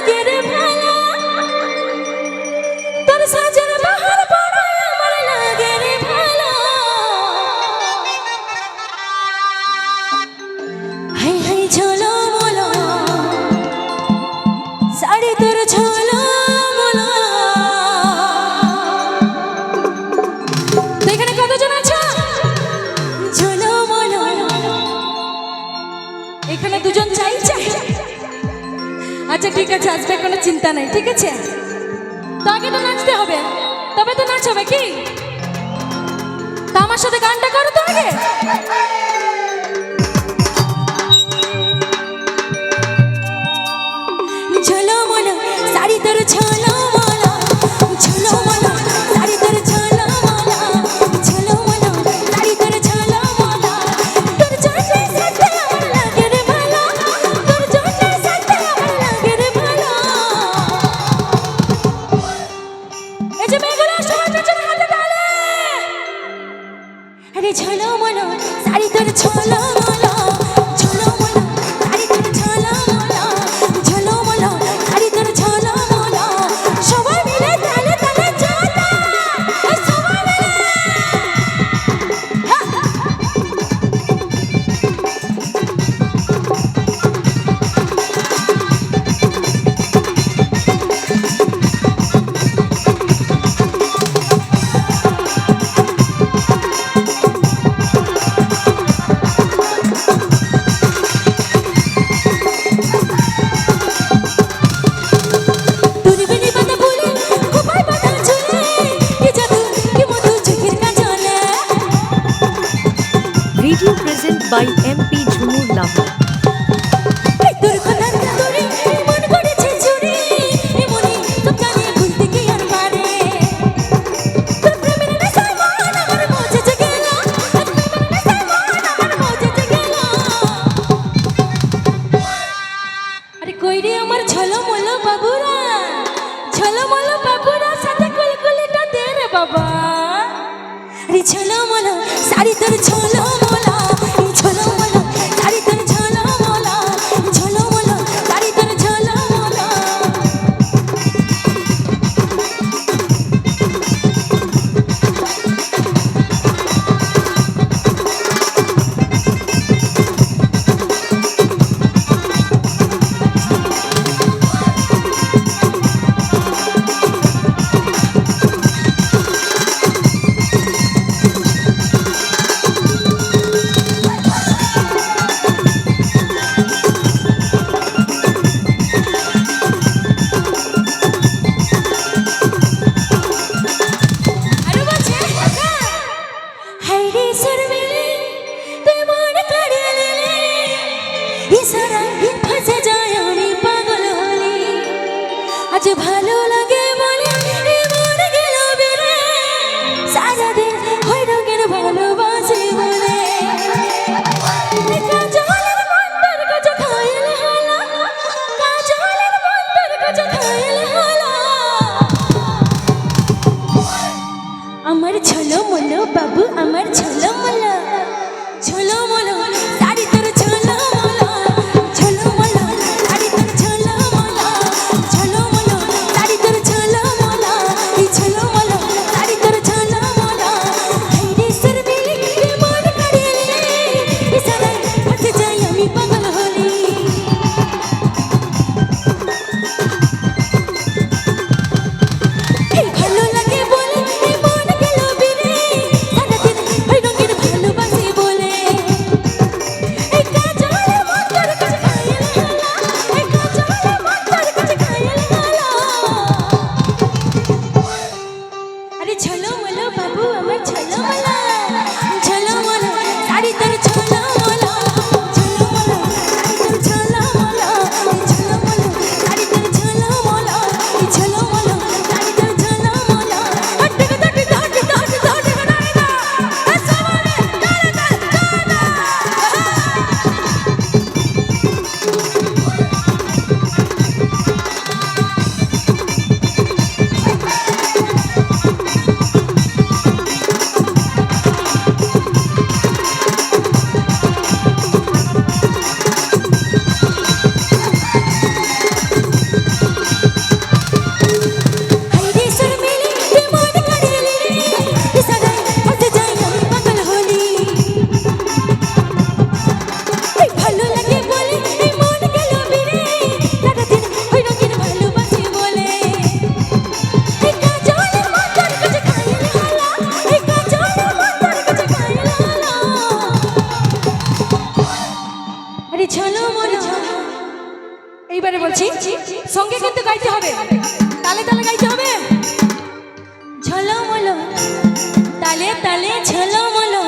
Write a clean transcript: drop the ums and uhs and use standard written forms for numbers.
লাগে রে ভালো তোর সাজের বাহার বড় আমার লাগে রে ভালো হাই হাই ঝোলো মোলো শাড়ি তোর ঝোলো মোলো তো এখানে কতজন আছো ঝোলো মোলো এখানে দুজন চাই চাই আচ্ছা ঠিক আছে আসবে কোনো চিন্তা নাই ঠিক আছে তো আগে তো নাচতে হবে তবে তো নাচ হবে কি তা আমার সাথে গানটা করো তো আগে ঝোলো মোলো শাড়ি তোর ঝোলো মোলো ঝোলো মোলো শাড়ি তোর ঝোলো মোলো ঝোলো মোলো শাড়ি তোর ঝোলো মোলো তোর জন্যে সাথে আমার লাগে রে ভালো তোর জন্যে সাথে আমার লাগে রে ভালো এই যে মেঘলা সবাই পেছনে হাতে তালে আরে ঝোলো মোলো শাড়ি তোর ঝোলো মোলো ঝোলো মোলো শাড়ি তোর ঝোলো মোলো ঝোলো মোলো শাড়ি তোর ঝোলো মোলো সবাই মিলে তালে তালে ঝোলো এই সবাই মিলে হা তুরি বিনি বাতা বলে খোপায় বাঁধা ঝুলে কি জাদু কি মধু চোখের কাজলে Video present by MP Jhumur Lama. এই তোর কথার তোরে মন করেছে চুরি এমনি তো জানি ভুলতে কি আর পারে তোর প্রেমের নেশায় মন আমার মজেছে গেল তোর প্রেমের নেশায় মন আমার মজেছে গেল আরে কই রে আমার ঝলমলো বাবুরা ঝলমলো বাবুরা সাথে কুলকুলিটা দে রে বাবা আরে ঝলমলো শাড়ি তোর ঝলমলো ঝলমলো শাড়ি তোর ঝলমলো ঝলমলো শাড়ি তোর ঝলমলো আরে বলছে হাই রে শর্মিলি তুই মন কাড়িয়ে ইশারা ফেসে যায় আমি পাগল হলি আজ ভালো লাগে বলে এ মন গেল বেরে সারাদিন হয় রঙের ভালোবাসি বলে কাজলের মন্তর কাজ খাইল হলো কাজলের মন্তর কাজ খাইল হলো আমার ঝলমলো বাবু আমার ঝলমলো ঝলমলো শাড়ি তোর ঝলমলো ঝলমলো শাড়ি তোর ঝলমলো ঝলমলো শাড়ি তোর সঙ্গে কিন্তু গাইতে হবে, তালে তালে গাইতে হবে। ঝলমলো তালে তালে ঝলমলো